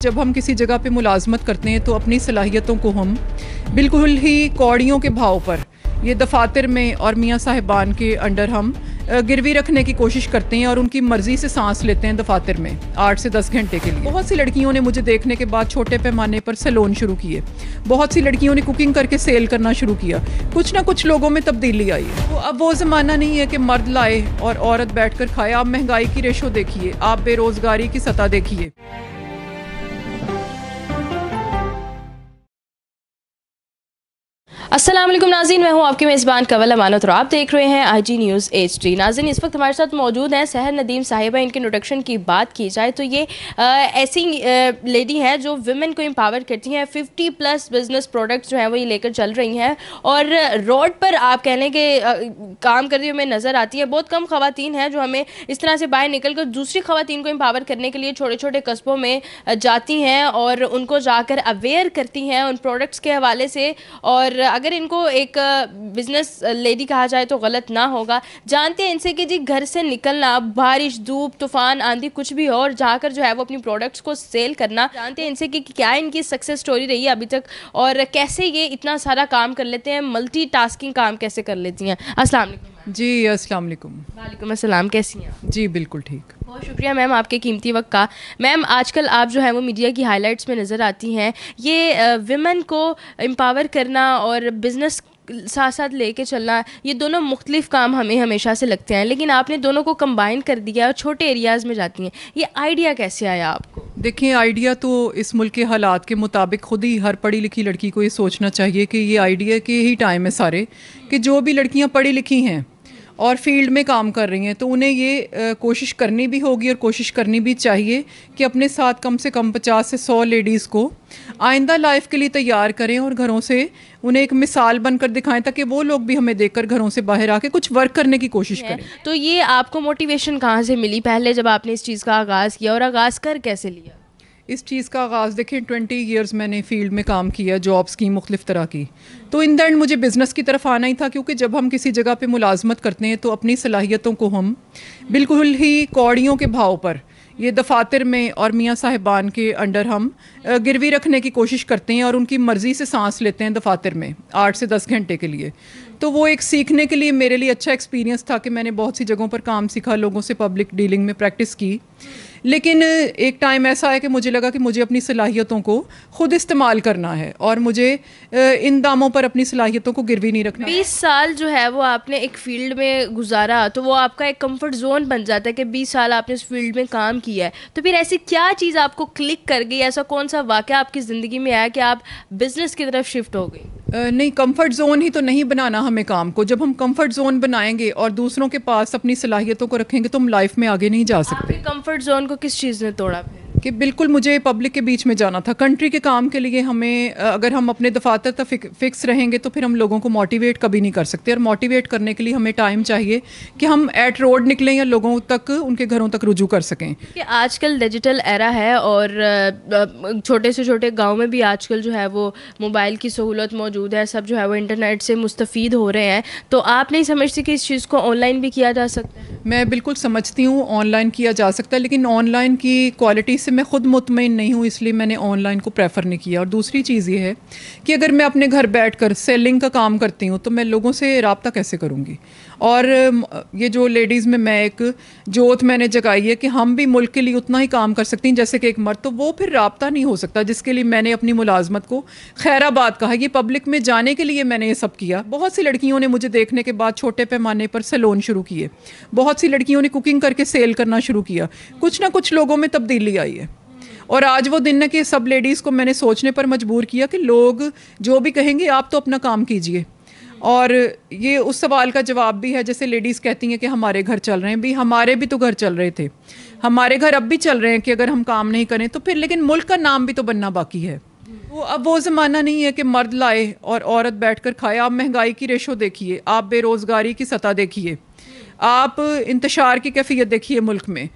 जब हम किसी जगह पे मुलाजमत करते हैं तो अपनी सलाहियतों को हम बिल्कुल ही कौड़ियों के भाव पर ये दफातर में और मियाँ साहिबान के अंडर हम गिरवी रखने की कोशिश करते हैं और उनकी मर्ज़ी से सांस लेते हैं दफातर में 8 से 10 घंटे के लिए। बहुत सी लड़कियों ने मुझे देखने के बाद छोटे पैमाने पर सैलून शुरू किए, बहुत सी लड़कियों ने कुकिंग करके सेल करना शुरू किया। कुछ ना कुछ लोगों में तब्दीली आई है। तो अब वो ज़माना नहीं है कि मर्द लाए और औरत बैठ कर खाए। आप महंगाई की रेशो देखिए, आप बेरोज़गारी की सतह देखिए। अस्सलाम वालेकुम नाज़रीन, मैं हूं आपकी मेज़बान कंवल अमानत और आप देख रहे हैं IG न्यूज़ HD। नाज़रीन, इस वक्त हमारे साथ मौजूद हैं सहर नदीम साहिबा। इनके इंट्रोडक्शन की बात की जाए तो ये ऐसी लेडी हैं जो वुमेन को एम्पावर करती हैं। 50+ बिजनेस प्रोडक्ट्स जो हैं वो ये लेकर चल रही हैं और रोड पर आप कहने के काम करती हुई हमें नज़र आती है। बहुत कम ख़वातीन हैं जो हमें इस तरह से बाहर निकल कर दूसरी ख़वातीन को एम्पावर करने के लिए छोटे छोटे कस्बों में जाती हैं और उनको जाकर अवेयर करती हैं उन प्रोडक्ट्स के हवाले से। और अगर इनको एक बिजनेस लेडी कहा जाए तो गलत ना होगा। जानते हैं इनसे कि जी घर से निकलना, बारिश, धूप, तूफान, आंधी कुछ भी हो और जाकर जो है वो अपनी प्रोडक्ट्स को सेल करना। जानते हैं इनसे कि क्या इनकी सक्सेस स्टोरी रही है अभी तक और कैसे ये इतना सारा काम कर लेते हैं, मल्टीटास्किंग काम कैसे कर लेती हैं। अस्सलाम वालेकुम। जी अस्सलाम वालेकुम। वालेकुम अस्सलाम, कैसी हैं आप? जी बिल्कुल ठीक। बहुत शुक्रिया मैम आपके कीमती वक्त का। मैम, आजकल आप जो है वो मीडिया की हाइलाइट्स में नज़र आती हैं। ये विमेन को एम्पावर करना और बिज़नेस साथ साथ लेके चलना, ये दोनों मुख्तलिफ काम हमें हमेशा से लगते हैं, लेकिन आपने दोनों को कंबाइन कर दिया और छोटे एरियाज़ में जाती हैं। ये आइडिया कैसे आया आपको? देखिए, आइडिया तो इस मुल्क के हालात के मुताबिक खुद ही हर पढ़ी लिखी लड़की को ये सोचना चाहिए कि ये आइडिया के ही टाइम है सारे, कि जो भी लड़कियां पढ़ी लिखी हैं और फील्ड में काम कर रही हैं तो उन्हें ये कोशिश करनी भी होगी और कोशिश करनी भी चाहिए कि अपने साथ कम से कम 50 से 100 लेडीज़ को आइंदा लाइफ के लिए तैयार करें और घरों से उन्हें एक मिसाल बनकर दिखाएं ताकि वो लोग भी हमें देखकर घरों से बाहर आके कुछ वर्क करने की कोशिश करें। तो ये आपको मोटिवेशन कहाँ से मिली पहले जब आपने इस चीज़ का आगाज़ किया और आगाज़ कर कैसे लिया? इस चीज़ का आगाज़ देखें, 20 ईयर्स मैंने फील्ड में काम किया, जॉब्स की मुख्तलिफ तरह की। तो इन द एंड मुझे बिज़नेस की तरफ आना ही था, क्योंकि जब हम किसी जगह पे मुलाजमत करते हैं तो अपनी सलाहियतों को हम बिल्कुल ही कौड़ियों के भाव पर ये दफातर में और मियाँ साहिबान के अंडर हम गिरवी रखने की कोशिश करते हैं और उनकी मर्ज़ी से सांस लेते हैं दफातर में 8 से 10 घंटे के लिए। तो वो एक सीखने के लिए मेरे लिए अच्छा एक्सपीरियंस था कि मैंने बहुत सी जगहों पर काम सीखा, लोगों से पब्लिक डीलिंग में प्रैक्टिस की। लेकिन एक टाइम ऐसा है कि मुझे लगा कि मुझे अपनी सलाहियतों को ख़ुद इस्तेमाल करना है और मुझे इन दामों पर अपनी सलाहियतों को गिरवी नहीं रखना। 20 साल जो है वो आपने एक फ़ील्ड में गुजारा तो वो आपका एक कंफर्ट जोन बन जाता है कि 20 साल आपने उस फील्ड में काम किया है। तो फिर ऐसी क्या चीज़ आपको क्लिक कर गई, ऐसा कौन सा वाक़या आपकी ज़िंदगी में आया कि आप बिज़नेस की तरफ शिफ्ट हो गई? नहीं, कंफर्ट जोन ही तो नहीं बनाना हमें काम को। जब हम कंफर्ट जोन बनाएंगे और दूसरों के पास अपनी सलाहियतों को रखेंगे तो हम लाइफ में आगे नहीं जा सकते। कंफर्ट जोन को किस चीज़ ने तोड़ा फिर? कि बिल्कुल मुझे पब्लिक के बीच में जाना था। कंट्री के काम के लिए हमें अगर हम अपने दफातर तक फिक्स रहेंगे तो फिर हम लोगों को मोटिवेट कभी नहीं कर सकते, और मोटिवेट करने के लिए हमें टाइम चाहिए कि हम एट रोड निकलें या लोगों तक, उनके घरों तक रुजू कर सकें। कि आजकल डिजिटल एरा है और छोटे से छोटे गांव में भी आजकल जो है वो मोबाइल की सहूलत मौजूद है, सब जो है वो इंटरनेट से मुस्तफ़ीद हो रहे हैं। तो आप नहीं समझती कि इस चीज़ को ऑनलाइन भी किया जा सकता है? मैं बिल्कुल समझती हूँ ऑनलाइन किया जा सकता है, लेकिन ऑनलाइन की क्वालिटी से मैं ख़ुद मुतमईन नहीं हूँ, इसलिए मैंने ऑनलाइन को प्रेफर नहीं किया। और दूसरी चीज़ ये है कि अगर मैं अपने घर बैठकर सेलिंग का काम करती हूँ तो मैं लोगों से रब्ता कैसे करूँगी। और ये जो लेडीज़ में मैं एक जोत मैंने जगाई है कि हम भी मुल्क के लिए उतना ही काम कर सकती हैं जैसे कि एक मर्द, तो वो फिर रब्ता नहीं हो सकता जिसके लिए मैंने अपनी मुलाजमत को खैराबाद कहा। ये पब्लिक में जाने के लिए मैंने ये सब किया। बहुत सी लड़कियों ने मुझे देखने के बाद छोटे पैमाने पर सैलून शुरू किए, बहुत सी लड़कियों ने कुकिंग करके सेल करना शुरू किया। कुछ ना कुछ लोगों में तब्दीली आई है और आज वो दिन है कि सब लेडीज़ को मैंने सोचने पर मजबूर किया कि लोग जो भी कहेंगे आप तो अपना काम कीजिए। और ये उस सवाल का जवाब भी है, जैसे लेडीज़ कहती हैं कि हमारे घर चल रहे हैं, भी हमारे भी तो घर चल रहे थे, हमारे घर अब भी चल रहे हैं कि अगर हम काम नहीं करें तो फिर, लेकिन मुल्क का नाम भी तो बनना बाकी है। तो अब वो ज़माना नहीं है कि मर्द लाए और औरत बैठ कर खाए। आप महंगाई की रेशो देखिए, आप बेरोज़गारी की सतह देखिए, आप इंतशार की कैफियत देखिए मुल्क में।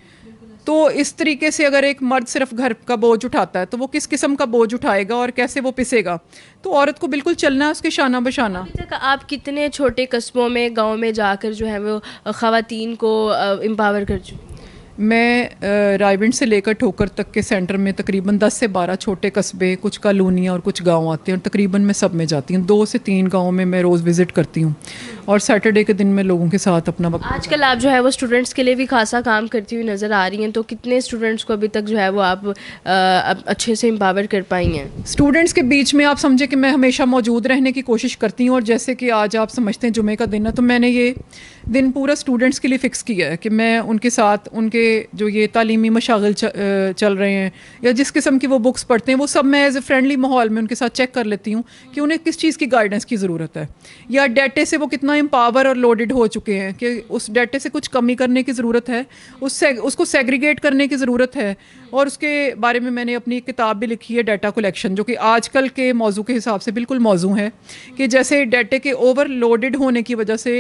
तो इस तरीके से अगर एक मर्द सिर्फ घर का बोझ उठाता है तो वो किस किस्म का बोझ उठाएगा और कैसे वो पिसेगा। तो औरत को बिल्कुल चलना है उसके शाना बशाना। अभी तक आप कितने छोटे कस्बों में, गांव में जाकर जो है वो ख़वातीन को एम्पावर कर चुकी? मैं रायविंड से लेकर ठोकर तक के सेंटर में तकरीबन 10 से 12 छोटे कस्बे, कुछ कॉलोनियाँ और कुछ गांव आते हैं, और तकरीबन मैं सब में जाती हूँ। 2 से 3 गाँव में मैं रोज़ विज़िट करती हूँ, और सैटरडे के दिन मैं लोगों के साथ अपना वक्त। आजकल आप जो है वो स्टूडेंट्स के लिए भी खासा काम करती हुई नज़र आ रही हैं, तो कितने स्टूडेंट्स को अभी तक जो है वो आप अच्छे से एम्पावर कर पाई हैं? स्टूडेंट्स के बीच में आप समझे कि मैं हमेशा मौजूद रहने की कोशिश करती हूँ, और जैसे कि आज आप समझते हैं जुमे का दिन है, तो मैंने ये दिन पूरा स्टूडेंट्स के लिए फ़िक्स किया है कि मैं उनके साथ उनके जो ये तालीमी मशागिल चल रहे हैं या जिस किस्म की वो बुक्स पढ़ते हैं, वो सब मैं एज ए फ्रेंडली माहौल में उनके साथ चेक कर लेती हूँ कि उन्हें किस चीज़ की गाइडेंस की ज़रूरत है, या डेटे से वो कितना एम्पावर और लोडेड हो चुके हैं कि उस डेटे से कुछ कमी करने की ज़रूरत है, उसको सेग्रीगेट करने की ज़रूरत है। और उसके बारे में मैंने अपनी एक किताब भी लिखी है, डाटा कलेक्शन, जो कि आजकल के मौजू के हिसाब से बिल्कुल मौजू है कि जैसे डाटे के ओवरलोडेड होने की वजह से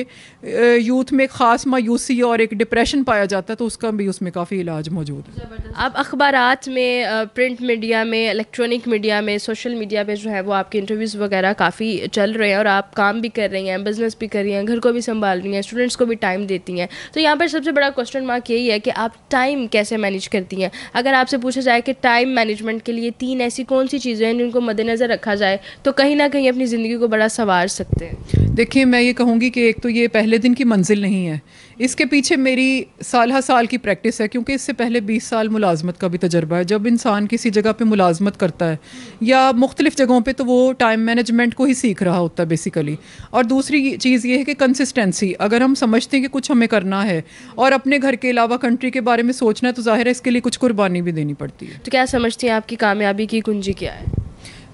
यूथ में ख़ास मायूसी और एक डिप्रेशन पाया जाता है, तो उसका भी उसमें काफ़ी इलाज मौजूद है। आप अखबारात में, प्रिंट मीडिया में, इलेक्ट्रॉनिक मीडिया में, सोशल मीडिया पे जो है वो आपके इंटरव्यूज़ वगैरह काफ़ी चल रहे हैं, और आप काम भी कर रही हैं, बिज़नेस भी कर रही हैं, घर को भी संभाल रही हैं, स्टूडेंट्स को भी टाइम देती हैं। तो यहाँ पर सबसे बड़ा क्वेश्चन मार्क यही है कि आप टाइम कैसे मैनेज करती हैं? अगर आपसे पूछा जाए कि टाइम मैनेजमेंट के लिए 3 ऐसी कौन सी चीज़ें हैं जिनको मद्देनज़र रखा जाए तो कहीं ना कहीं अपनी ज़िंदगी को बड़ा संवार सकते हैं? देखिए, मैं ये कहूँगी कि एक तो ये पहले दिन की मंजिल नहीं है, इसके पीछे मेरी साल की प्रैक्टिस है, क्योंकि इससे पहले 20 साल मुलाजमत का भी तजर्बा है। जब इंसान किसी जगह पे मुलाजमत करता है या मुख्तलिफ़ जगहों पे, तो वो टाइम मैनेजमेंट को ही सीख रहा होता है बेसिकली। और दूसरी चीज़ ये है कि कंसिस्टेंसी, अगर हम समझते हैं कि कुछ हमें करना है और अपने घर के अलावा कंट्री के बारे में सोचना है, तो ज़ाहिर है इसके लिए कुछ कुर्बानी भी देनी पड़ती है। तो क्या समझती हैं आपकी कामयाबी की कुंजी क्या है?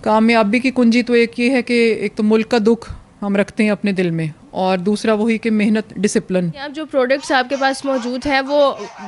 कामयाबी की कुंजी तो एक ये है कि एक तो मुल्क का दुख हम रखते हैं अपने दिल में, और दूसरा वही कि मेहनत, डिसिप्लिन। आप जो प्रोडक्ट्स आपके पास मौजूद हैं वो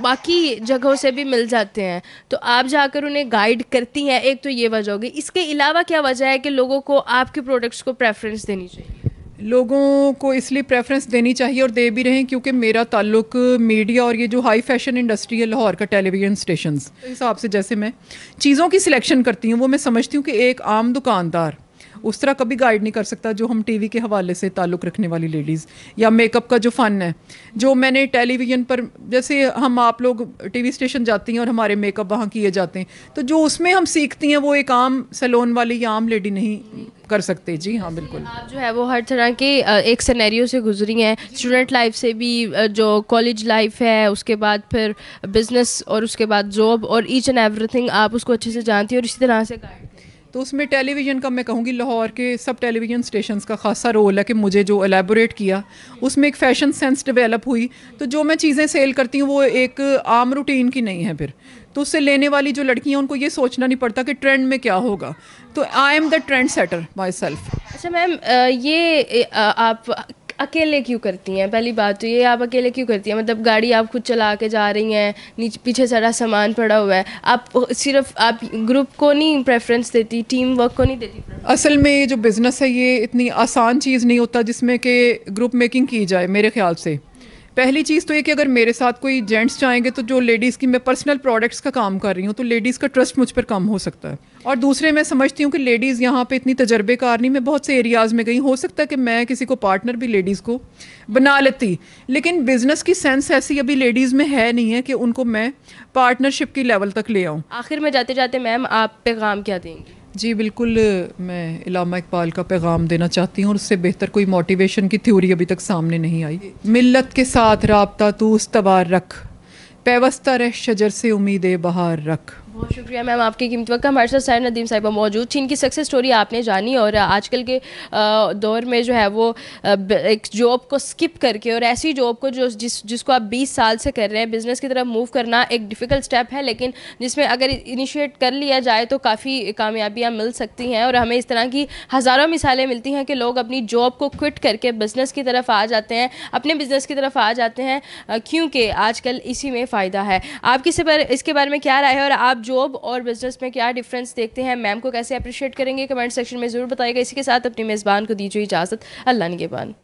बाकी जगहों से भी मिल जाते हैं, तो आप जाकर उन्हें गाइड करती हैं, एक तो ये वजह होगी। इसके अलावा क्या वजह है कि लोगों को आपके प्रोडक्ट्स को प्रेफरेंस देनी चाहिए? लोगों को इसलिए प्रेफरेंस देनी चाहिए और दे भी रहे हैं क्योंकि मेरा ताल्लुक मीडिया और ये जो हाई फैशन इंडस्ट्री है लाहौर का, टेलीविज़न स्टेशंस के हिसाब से जैसे मैं चीज़ों की सिलेक्शन करती हूँ, वो मैं समझती हूँ कि एक आम दुकानदार उस तरह कभी गाइड नहीं कर सकता जो हम टीवी के हवाले से ताल्लुक़ रखने वाली लेडीज़, या मेकअप का जो फ़न है जो मैंने टेलीविज़न पर, जैसे हम आप लोग टीवी स्टेशन जाती हैं और हमारे मेकअप वहाँ किए जाते हैं, तो जो उसमें हम सीखती हैं वो एक आम सैलून वाली या आम लेडी नहीं कर सकते। जी हाँ, बिल्कुल। आप जो है वो हर तरह के एक सिनेरियो से गुजरी हैं, स्टूडेंट लाइफ से भी, जो कॉलेज लाइफ है, उसके बाद फिर बिज़नेस, और उसके बाद जॉब, और ईच एंड एवरीथिंग आप उसको अच्छे से जानती हैं और इसी तरह से गाइड। तो उसमें टेलीविज़न का मैं कहूँगी लाहौर के सब टेलीविज़न स्टेशंस का ख़ासा रोल है कि मुझे जो एलेबोरेट किया उसमें एक फ़ैशन सेंस डेवलप हुई, तो जो मैं चीज़ें सेल करती हूँ वो एक आम रूटीन की नहीं है फिर, तो उससे लेने वाली जो लड़कियाँ उनको ये सोचना नहीं पड़ता कि ट्रेंड में क्या होगा, तो I am the trend setter my self. अच्छा मैम, ये आप अकेले क्यों करती हैं? पहली बात तो ये, आप अकेले क्यों करती हैं? मतलब गाड़ी आप खुद चला के जा रही हैं, नीचे पीछे सारा सामान पड़ा हुआ है, आप सिर्फ आप ग्रुप को नहीं प्रेफरेंस देती, टीम वर्क को नहीं देती? असल में ये जो बिज़नेस है ये इतनी आसान चीज़ नहीं होता जिसमें कि ग्रुप मेकिंग की जाए। मेरे ख्याल से पहली चीज़ तो ये कि अगर मेरे साथ कोई जेंट्स चाहेंगे, तो जो लेडीज़ की मैं पर्सनल प्रोडक्ट्स का काम कर रही हूँ, तो लेडीज़ का ट्रस्ट मुझ पर कम हो सकता है। और दूसरे मैं समझती हूँ कि लेडीज़ यहाँ पे इतनी तजर्बेकार नहीं, मैं बहुत से एरियाज़ में गई, हो सकता है कि मैं किसी को पार्टनर भी लेडीज़ को बना लेती, लेकिन बिज़नेस की सेंस ऐसी अभी लेडीज़ में है नहीं है कि उनको मैं पार्टनरशिप की लेवल तक ले आऊँ। आखिर में जाते जाते मैम आप पैगाम क्या देंगी? जी बिल्कुल, मैं इलामा इकबाल का पैगाम देना चाहती हूँ, और उससे बेहतर कोई मोटिवेशन की थ्योरी अभी तक सामने नहीं आई। मिल्लत के साथ राब्ता तू उस्तवार रख, पैवस्ता रह शजर से उम्मीद बहार रख। बहुत शुक्रिया मैम आपके कीमती वक्त का। हमारे साथ सहर नदीम साहिबा मौजूद थी, इनकी सक्सेस स्टोरी आपने जानी, और आजकल के दौर में जो है वो एक जॉब को स्किप करके और ऐसी जॉब को जिसको आप 20 साल से कर रहे हैं, बिज़नेस की तरफ मूव करना एक डिफ़िकल्ट स्टेप है, लेकिन जिसमें अगर इनिशिएट कर लिया जाए तो काफ़ी कामयाबियाँ मिल सकती हैं। और हमें इस तरह की हज़ारों मिसालें मिलती हैं कि लोग अपनी जॉब को क्विट करके बिज़नेस की तरफ आ जाते हैं, अपने बिज़नेस की तरफ आ जाते हैं, क्योंकि आजकल इसी में फ़ायदा है। आप इसके बारे में क्या राय है, और आप जॉब और बिजनेस में क्या डिफरेंस देखते हैं, मैम को कैसे अप्रिशिएट करेंगे, कमेंट सेक्शन में ज़रूर बताइएगा। इसी के साथ अपनी मेज़बान को दीजिए इजाज़त। अल्लाह निगहबान।